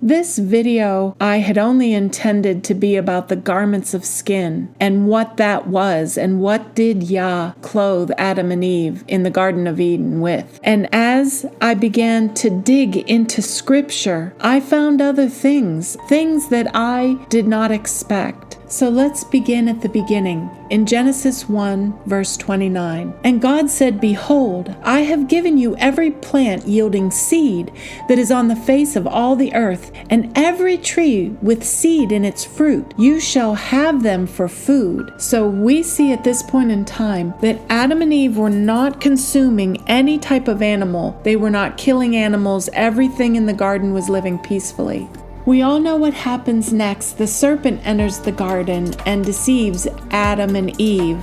This video I had only intended to be about the garments of skin and what that was and what did Yah clothe Adam and Eve in the Garden of Eden with. And as I began to dig into scripture, I found other things that I did not expect. So let's begin at the beginning. In Genesis 1, verse 29, "And God said, Behold, I have given you every plant yielding seed that is on the face of all the earth, and every tree with seed in its fruit. You shall have them for food." So we see at this point in time that Adam and Eve were not consuming any type of animal. They were not killing animals. Everything in the garden was living peacefully. We all know what happens next. The serpent enters the garden and deceives Adam and Eve,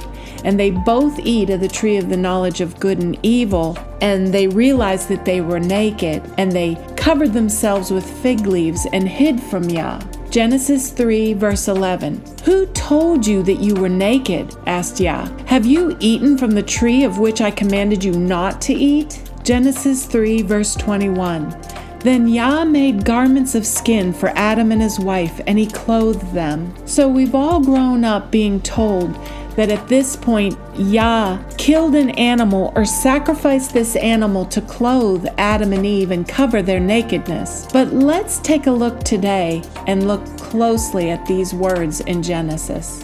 and they both eat of the tree of the knowledge of good and evil, and they realized that they were naked, and they covered themselves with fig leaves and hid from Yah. Genesis 3, verse 11. "Who told you that you were naked?" asked Yah. "Have you eaten from the tree of which I commanded you not to eat?" Genesis 3, verse 21. "Then Yah made garments of skin for Adam and his wife, and he clothed them." So we've all grown up being told that at this point, Yah killed an animal or sacrificed this animal to clothe Adam and Eve and cover their nakedness. But let's take a look today and look closely at these words in Genesis.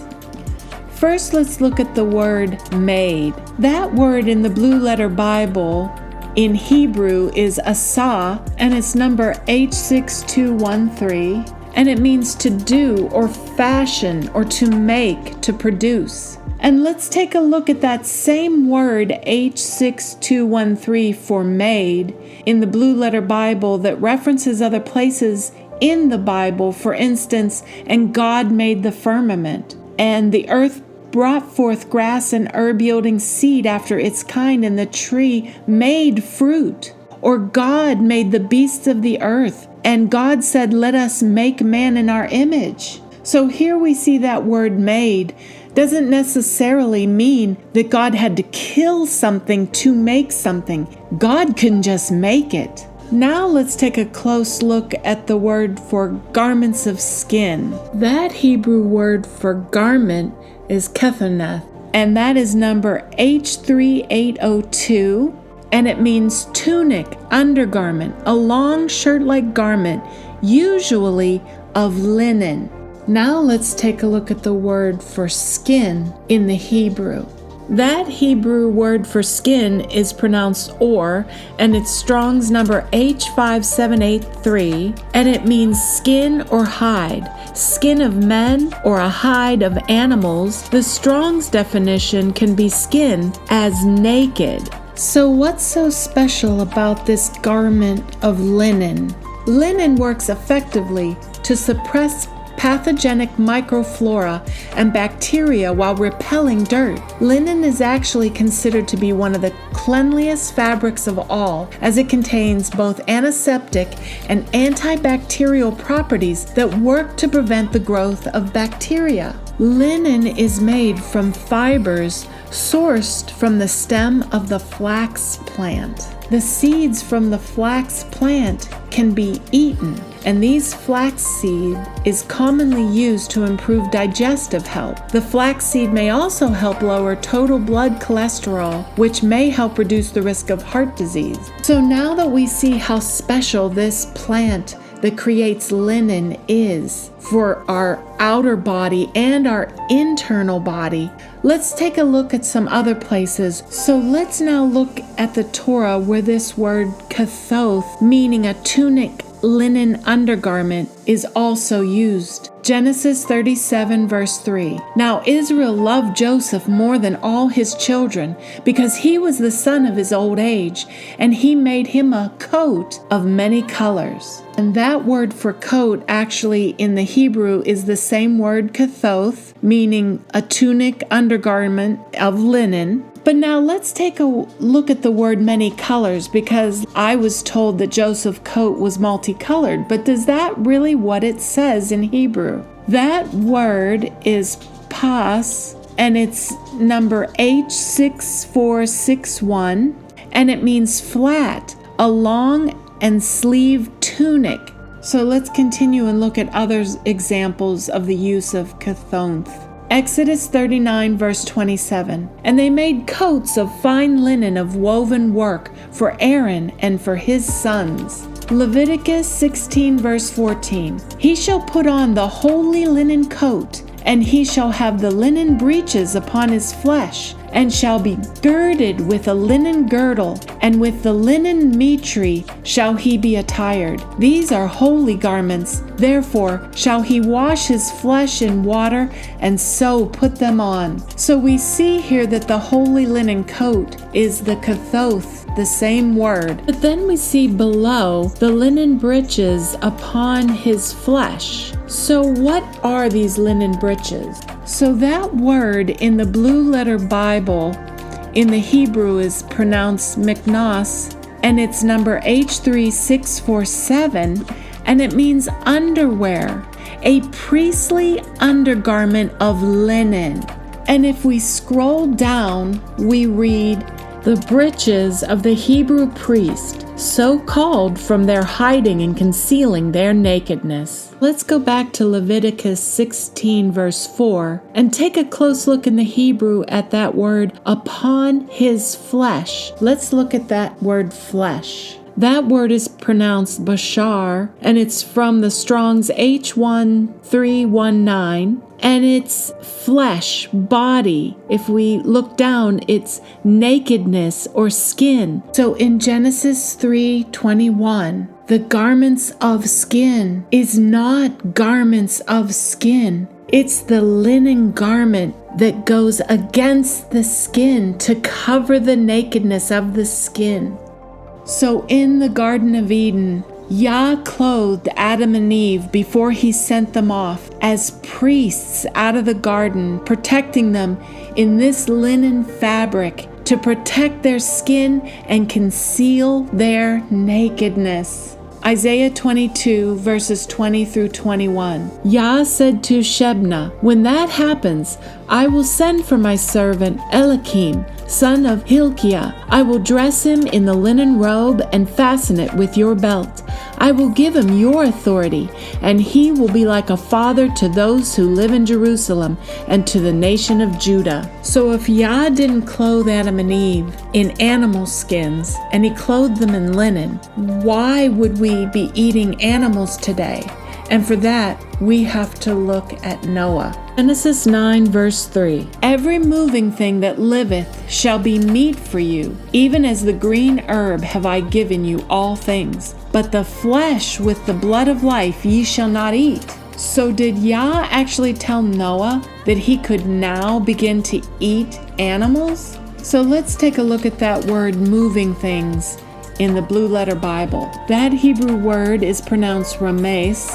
First, let's look at the word made. That word in the Blue Letter Bible in Hebrew is asah, and it's number H6213, and it means to do or fashion or to make, to produce. And let's take a look at that same word H6213 for made in the Blue Letter Bible that references other places in the Bible. For instance, "And God made the firmament, and the earth brought forth grass and herb yielding seed after its kind, and the tree made fruit." Or God made the beasts of the earth, and God said, "Let us make man in our image." So here we see that word made doesn't necessarily mean that God had to kill something to make something. God can just make it. Now let's take a close look at the word for garments of skin. That Hebrew word for garment is kethoneth, and that is number H3802, and it means tunic, undergarment, a long shirt-like garment, usually of linen. Now let's take a look at the word for skin in the Hebrew. That Hebrew word for skin is pronounced or, and it's Strong's number H5783, and it means skin or hide, skin of men or a hide of animals. The Strong's definition can be skin as naked. So what's so special about this garment of linen? Linen works effectively to suppress pathogenic microflora and bacteria while repelling dirt. Linen is actually considered to be one of the cleanliest fabrics of all, as it contains both antiseptic and antibacterial properties that work to prevent the growth of bacteria. Linen is made from fibers sourced from the stem of the flax plant. The seeds from the flax plant can be eaten, and these flax seed is commonly used to improve digestive health. The flax seed may also help lower total blood cholesterol, which may help reduce the risk of heart disease. So now that we see how special this plant that creates linen is for our outer body and our internal body, let's take a look at some other places. So let's now look at the Torah where this word clothe, meaning a tunic, linen undergarment, is also used. Genesis 37 verse 3. "Now Israel loved Joseph more than all his children, because he was the son of his old age, and he made him a coat of many colors." And that word for coat actually in the Hebrew is the same word clothe, meaning a tunic undergarment of linen. But now let's take a look at the word many colors, because I was told that Joseph's coat was multicolored. But is that really what it says in Hebrew? That word is pas, and it's number H6461, and it means flat, a long and sleeve tunic. So let's continue and look at other examples of the use of clothe. Exodus 39 verse 27. And they made coats of fine linen of woven work for Aaron and for his sons. Leviticus 16 verse 14. He shall put on the holy linen coat, and he shall have the linen breeches upon his flesh, and shall be girded with a linen girdle, and with the linen mitre shall he be attired. These are holy garments. Therefore shall he wash his flesh in water, and so put them on. So we see here that the holy linen coat is the clothe, the same word. But then we see below the linen breeches upon his flesh. So what are these linen breeches? So that word in the Blue Letter Bible in the Hebrew is pronounced miknos, and it's number H3647, and it means underwear, a priestly undergarment of linen. And if we scroll down, we read, the breeches of the Hebrew priest, so called from their hiding and concealing their nakedness. Let's go back to Leviticus 16 verse 4 and take a close look in the Hebrew at that word, upon his flesh. Let's look at that word flesh. That word is pronounced bashar, and it's from the Strong's H1319, and it's flesh, body. If we look down, it's nakedness or skin. So in Genesis 3:21, the garments of skin is not garments of skin. It's the linen garment that goes against the skin to cover the nakedness of the skin. So in the Garden of Eden, Yah clothed Adam and Eve before he sent them off as priests out of the garden, protecting them in this linen fabric to protect their skin and conceal their nakedness. Isaiah 22 verses 20 through 21. Yah said to Shebna, when that happens, I will send for my servant Eliakim, son of Hilkiah. I will dress him in the linen robe and fasten it with your belt. I will give him your authority, and he will be like a father to those who live in Jerusalem and to the nation of Judah. So if Yah didn't clothe Adam and Eve in animal skins, and he clothed them in linen, why would we be eating animals today? And for that, we have to look at Noah. Genesis 9 verse 3. Every moving thing that liveth shall be meat for you, even as the green herb have I given you all things. But the flesh with the blood of life ye shall not eat. So did Yah actually tell Noah that he could now begin to eat animals? So let's take a look at that word moving things in the Blue Letter Bible. That Hebrew word is pronounced rames,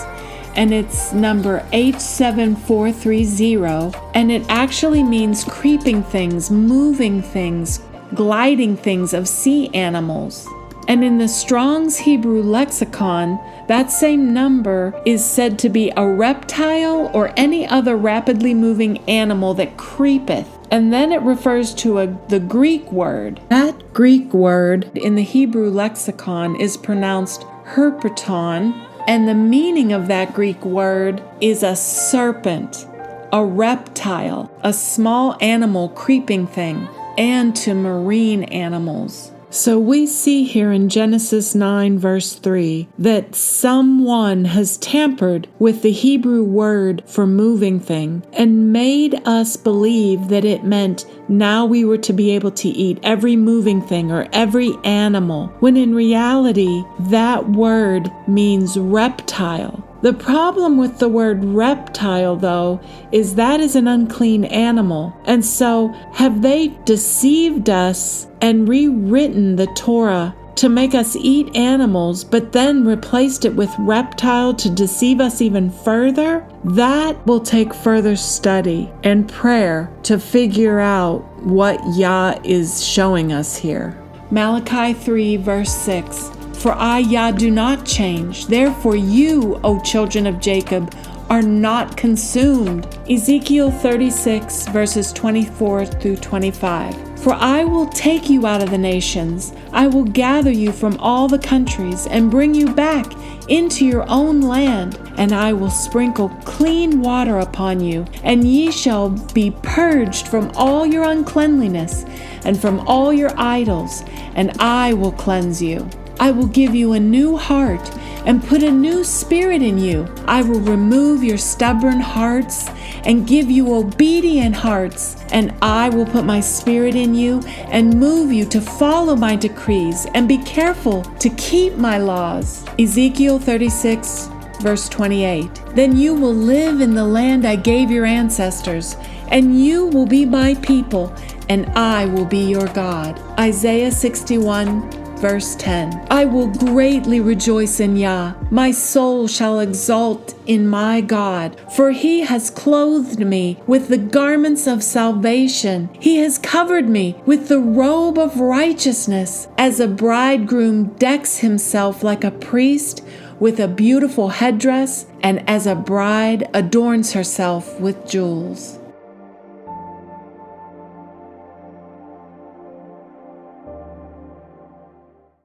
and it's number H7430, and it actually means creeping things, moving things, gliding things of sea animals. And in the Strong's Hebrew lexicon, that same number is said to be a reptile or any other rapidly moving animal that creepeth. And then it refers to the Greek word. That Greek word in the Hebrew lexicon is pronounced herpeton, and the meaning of that Greek word is a serpent, a reptile, a small animal creeping thing, and to marine animals. So we see here in Genesis 9 verse 3 that someone has tampered with the Hebrew word for moving thing and made us believe that it meant now we were to be able to eat every moving thing or every animal, when in reality that word means reptile. The problem with the word reptile, though, is that is an unclean animal. And so have they deceived us and rewritten the Torah to make us eat animals, but then replaced it with reptile to deceive us even further? That will take further study and prayer to figure out what Yah is showing us here. Malachi 3 verse 6. For I, Yah, do not change. Therefore you, O children of Jacob, are not consumed. Ezekiel 36, verses 24 through 25. For I will take you out of the nations. I will gather you from all the countries and bring you back into your own land, and I will sprinkle clean water upon you, and ye shall be purged from all your uncleanliness and from all your idols, and I will cleanse you. I will give you a new heart and put a new spirit in you. I will remove your stubborn hearts and give you obedient hearts, and I will put my spirit in you and move you to follow my decrees and be careful to keep my laws. Ezekiel 36, verse 28. Then you will live in the land I gave your ancestors, and you will be my people, and I will be your God. Isaiah 61, verse 10. I will greatly rejoice in Yah. My soul shall exult in my God, for he has clothed me with the garments of salvation. He has covered me with the robe of righteousness, as a bridegroom decks himself like a priest with a beautiful headdress, and as a bride adorns herself with jewels.